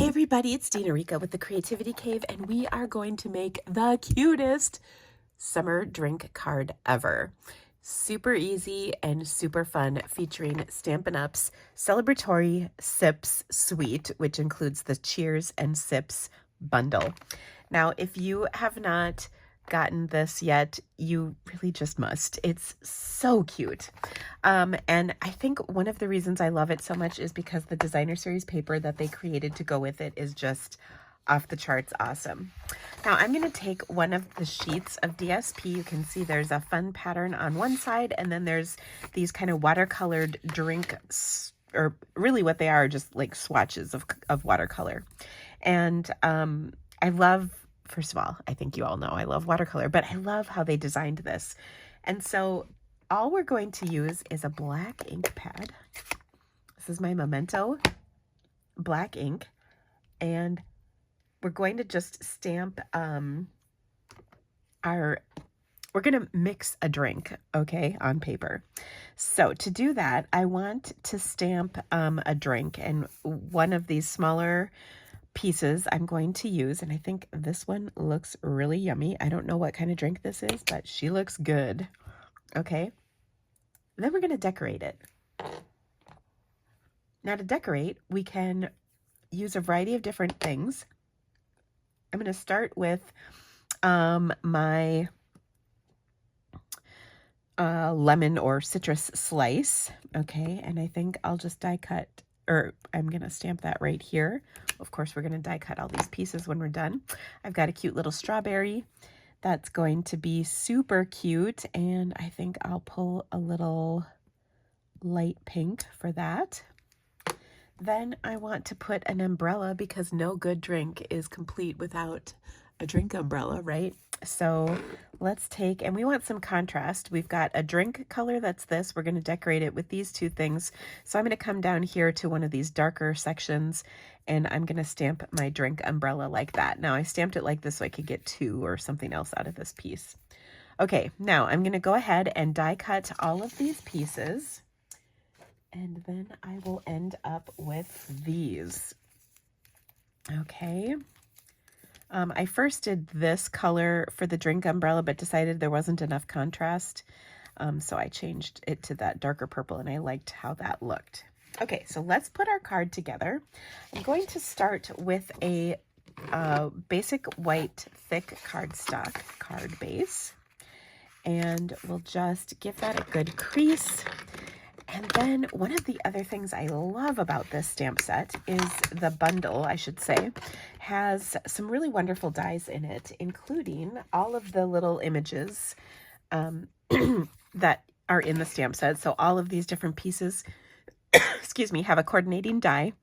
Hey everybody, it's Dina Rica with the Creativity Cave, and we are going to make the cutest summer drink card ever. Super easy and super fun, featuring Stampin' Up's Celebratory Sips Suite, which includes the Cheers and Sips bundle. Now, if you have not gotten this yet, you really just must. It's so cute. And I think one of the reasons I love it so much is because the designer series paper that they created to go with it is just off the charts awesome. Now I'm going to take one of the sheets of DSP. You can see there's a fun pattern on one side, and then there's these kind of watercolored drinks, or really what they are, just like swatches of watercolor. And I love, first of all, I think you all know I love watercolor, but I love how they designed this. And so all we're going to use is a black ink pad. This is my Memento black ink, and we're going to just stamp we're going to mix a drink, okay, on paper. So to do that, I want to stamp a drink, and one of these smaller pieces I'm going to use, and I think this one looks really yummy. I don't know what kind of drink this is, but she looks good. Okay, then we're going to decorate it. Now to decorate, we can use a variety of different things. I'm going to start with my lemon or citrus slice, okay, and I think I'll just die cut, or I'm going to stamp that right here. Of course, we're going to die cut all these pieces when we're done. I've got a cute little strawberry that's going to be super cute, and I think I'll pull a little light pink for that. Then I want to put an umbrella, because no good drink is complete without a drink umbrella, right? So let's take, and we want some contrast. We've got a drink color that's this. We're going to decorate it with these two things. So I'm going to come down here to one of these darker sections, and I'm going to stamp my drink umbrella like that. Now I stamped it like this so I could get two or something else out of this piece. Okay, now I'm going to go ahead and die cut all of these pieces, and then I will end up with these. Okay. I first did this color for the drink umbrella, but decided there wasn't enough contrast. So I changed it to that darker purple, and I liked how that looked. Okay, so let's put our card together. I'm going to start with a basic white thick cardstock card base, and we'll just give that a good crease. And then one of the other things I love about this stamp set is the bundle, I should say, has some really wonderful dies in it, including all of the little images that are in the stamp set. So all of these different pieces, excuse me, have a coordinating die.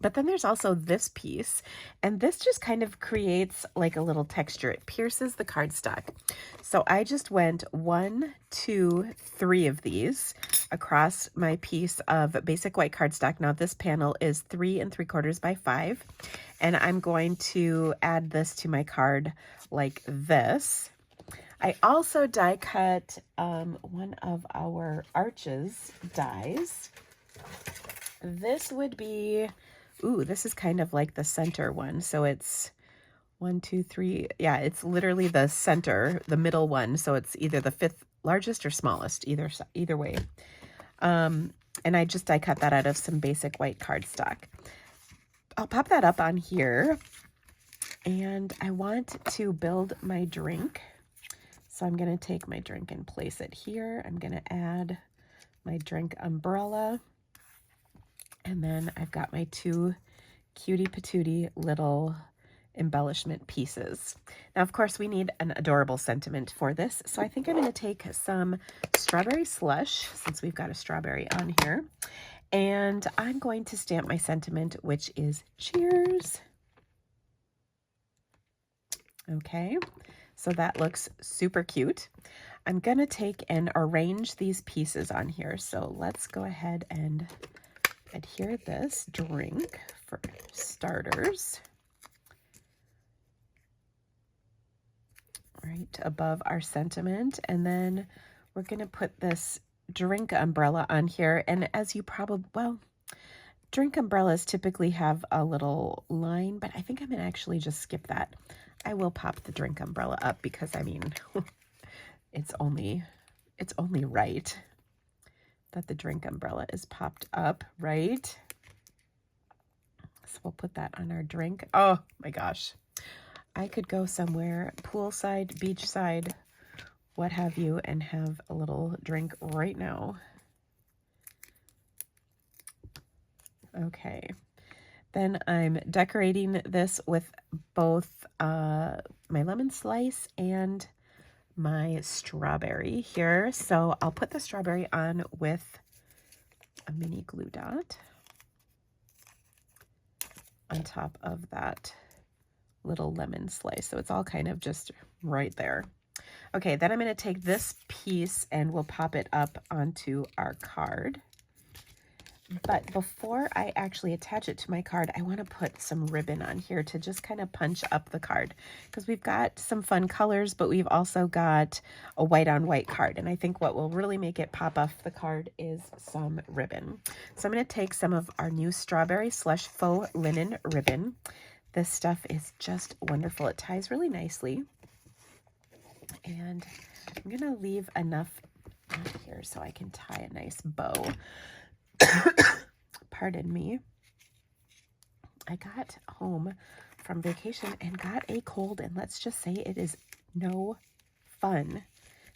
But then there's also this piece, and this just kind of creates like a little texture. It pierces the cardstock. So I just went 1, 2, 3 of these across my piece of basic white cardstock. Now this panel is 3 3/4 by 5, and I'm going to add this to my card like this. I also die cut one of our arches dies. This would be, ooh, this is kind of like the center one. So it's 1, 2, 3. Yeah, it's literally the center, the middle one. So it's either the 5th largest or smallest, either way. And I just die cut that out of some basic white cardstock. I'll pop that up on here, and I want to build my drink. So I'm going to take my drink and place it here. I'm going to add my drink umbrella. And then I've got my 2 cutie patootie little embellishment pieces. Now, of course, we need an adorable sentiment for this. So I think I'm going to take some strawberry slush, since we've got a strawberry on here. And I'm going to stamp my sentiment, which is cheers. Okay, so that looks super cute. I'm going to take and arrange these pieces on here. So let's go ahead and adhere this drink for starters right above our sentiment, and then we're going to put this drink umbrella on here. And as you probably, well, Drink umbrellas typically have a little line, but I think I'm gonna actually just skip that. I will pop the drink umbrella up because, I mean, it's only right that the drink umbrella is popped up, right? So we'll put that on our drink. Oh my gosh. I could go somewhere, poolside, beachside, what have you, and have a little drink right now. Okay. Then I'm decorating this with both my lemon slice and my strawberry here. So I'll put the strawberry on with a mini glue dot on top of that little lemon slice. So it's all kind of just right there. Okay, then I'm going to take this piece and we'll pop it up onto our card. But before I actually attach it to my card, I want to put some ribbon on here to just kind of punch up the card, because we've got some fun colors, but we've also got a white on white card. And I think what will really make it pop off the card is some ribbon. So I'm going to take some of our new strawberry slush faux linen ribbon. This stuff is just wonderful. It ties really nicely. And I'm going to leave enough out here so I can tie a nice bow. Pardon me. I got home from vacation and got a cold, and let's just say it is no fun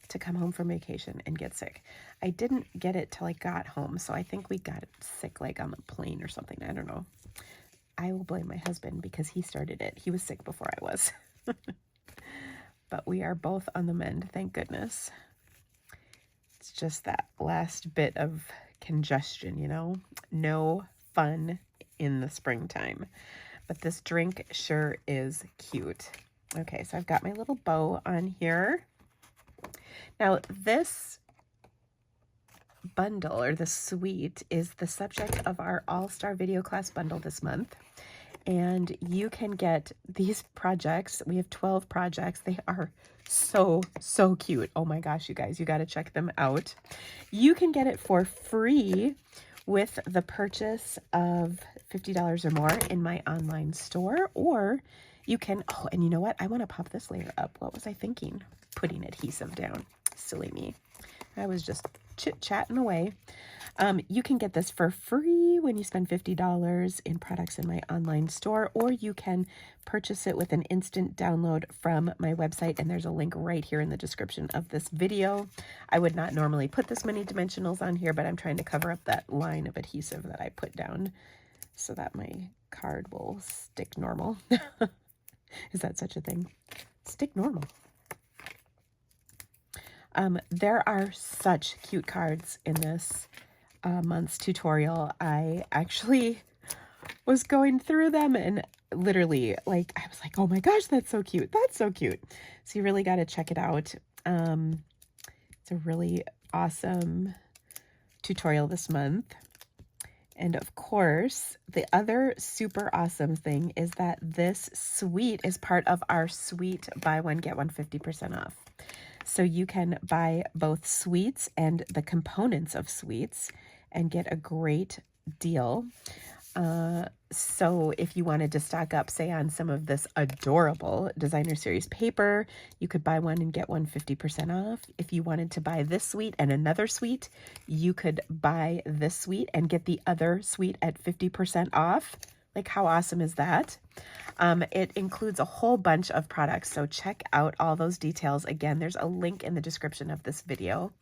to come home from vacation and get sick. I didn't get it till I got home, so I think we got sick like on the plane or something. I don't know. I will blame my husband because he started it. He was sick before I was. But we are both on the mend, thank goodness. It's just that last bit of congestion, you know, no fun in the springtime, but this drink sure is cute. Okay, so I've got my little bow on here. Now this bundle, or the suite, is the subject of our all-star video class bundle this month, and you can get these projects. We have 12 projects. They are so cute. Oh my gosh, you guys, you got to check them out. You can get it for free with the purchase of $50 or more in my online store, or you can, oh, and you know what? I want to pop this layer up. What was I thinking? Putting adhesive down. Silly me. I was just chit-chatting away. You can get this for free when you spend $50 in products in my online store, or you can purchase it with an instant download from my website, and there's a link right here in the description of this video. I would not normally put this many dimensionals on here, but I'm trying to cover up that line of adhesive that I put down so that my card will stick normal. Is that such a thing? Stick normal. There are such cute cards in this month's tutorial. I actually was going through them and literally, like, I was like, oh my gosh, that's so cute. That's so cute. So you really got to check it out. It's a really awesome tutorial this month. And of course, the other super awesome thing is that this suite is part of our suite buy one, get one 50% off. So you can buy both suites and the components of suites and get a great deal. So if you wanted to stock up, say, on some of this adorable designer series paper, you could buy one and get one 50% off. If you wanted to buy this suite and another suite, you could buy this suite and get the other suite at 50% off. Like, how awesome is that? It includes a whole bunch of products, so check out all those details. Again, there's a link in the description of this video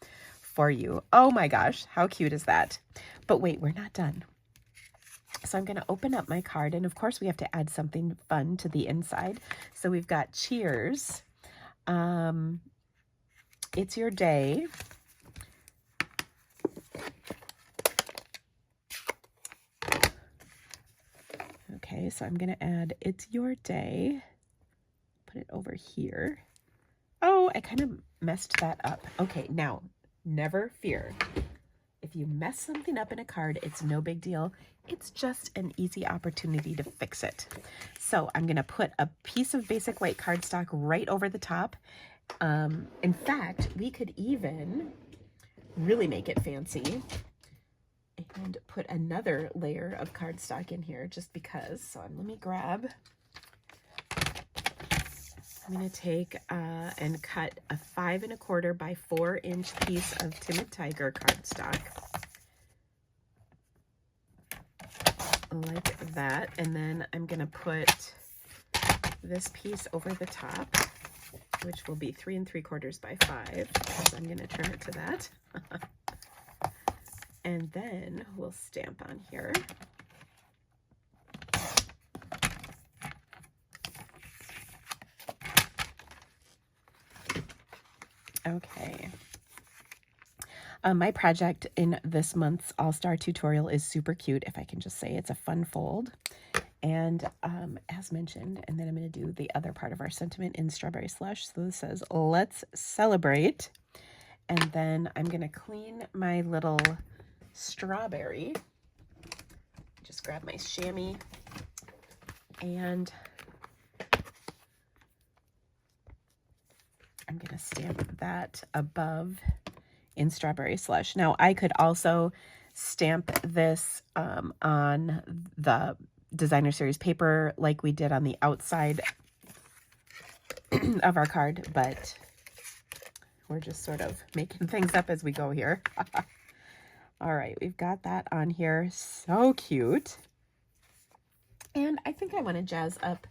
for you. Oh my gosh, how cute is that? But wait, we're not done. So I'm going to open up my card, and of course we have to add something fun to the inside. So we've got cheers. It's your day. Okay, so I'm going to add it's your day. Put it over here. Oh, I kind of messed that up. Okay, now, never fear. If you mess something up in a card, it's no big deal. It's just an easy opportunity to fix it. So I'm going to put a piece of basic white cardstock right over the top. In fact, we could even really make it fancy and put another layer of cardstock in here just because. So let me grab, I'm going to take and cut a 5 1/4 by 4 inch piece of Timid Tiger cardstock. Like that. And then I'm going to put this piece over the top, which will be 3 3/4 by 5. So I'm going to trim it to that. And then we'll stamp on here. Okay. My project in this month's All-Star tutorial is super cute, if I can just say. It's a fun fold. And as mentioned, and then I'm going to do the other part of our sentiment in Strawberry Slush. So this says, let's celebrate. And then I'm going to clean my little strawberry. Just grab my chamois and I'm going to stamp that above in Strawberry Slush. Now I could also stamp this on the designer series paper like we did on the outside of our card, but we're just sort of making things up as we go here. All right, we've got that on here. So cute. And I think I want to jazz up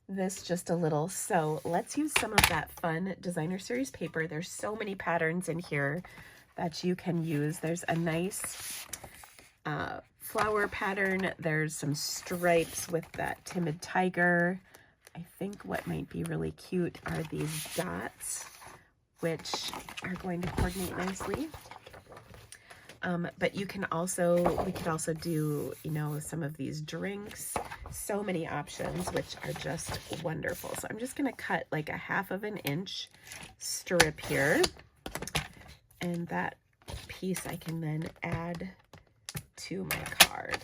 this just a little. So let's use some of that fun designer series paper. There's so many patterns in here that you can use. There's a nice flower pattern. There's some stripes with that Timid Tiger. I think what might be really cute are these dots, which are going to coordinate nicely. But you can also, we could also do, you know, some of these drinks. So many options, which are just wonderful. So I'm just going to cut like a 1/2 inch strip here. And that piece I can then add to my card.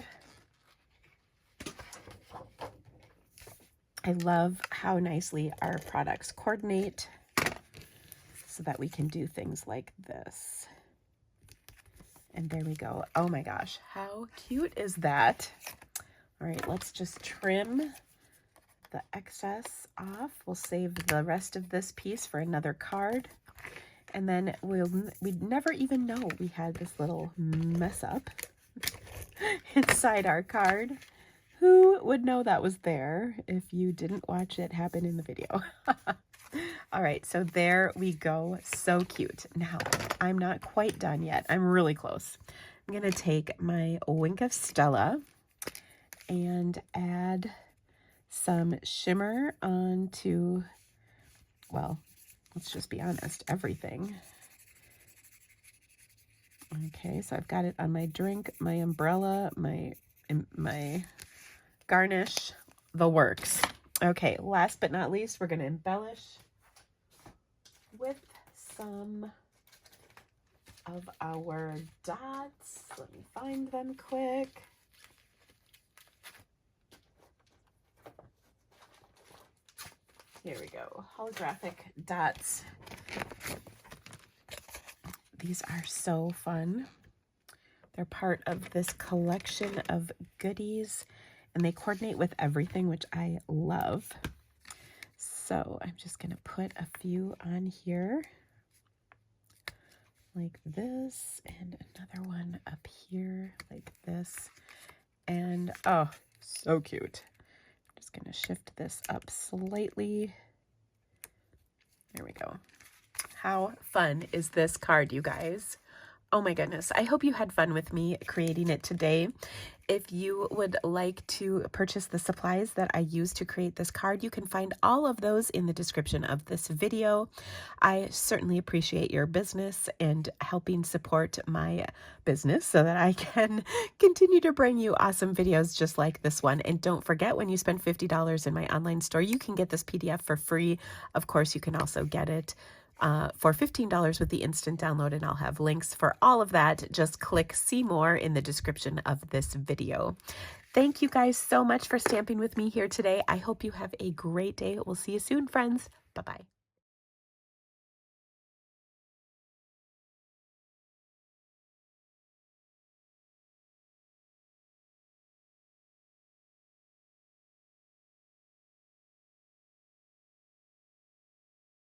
I love how nicely our products coordinate so that we can do things like this. And there we go. Oh my gosh, how cute is that? All right, let's just trim the excess off. We'll save the rest of this piece for another card. And then we'd never even know we had this little mess up inside our card. Who would know that was there if you didn't watch it happen in the video? All right, so there we go. So cute. Now, I'm not quite done yet. I'm really close. I'm going to take my Wink of Stella and add some shimmer onto, well, let's just be honest, everything. Okay, so I've got it on my drink, my umbrella, my garnish, the works. Okay, last but not least, we're going to embellish with some of our dots. Let me find them quick. Here we go, holographic dots. These are so fun. They're part of this collection of goodies, and they coordinate with everything, which I love. So I'm just going to put a few on here like this, and another one up here like this. And oh, so cute. I'm just going to shift this up slightly. There we go. How fun is this card, you guys? Oh my goodness. I hope you had fun with me creating it today. If you would like to purchase the supplies that I used to create this card, you can find all of those in the description of this video. I certainly appreciate your business and helping support my business so that I can continue to bring you awesome videos just like this one. And don't forget, when you spend $50 in my online store, you can get this PDF for free. Of course, you can also get it for $15 with the instant download, and I'll have links for all of that. Just click see more in the description of this video. Thank you guys so much for stamping with me here today. I hope you have a great day. We'll see you soon, friends. Bye-bye.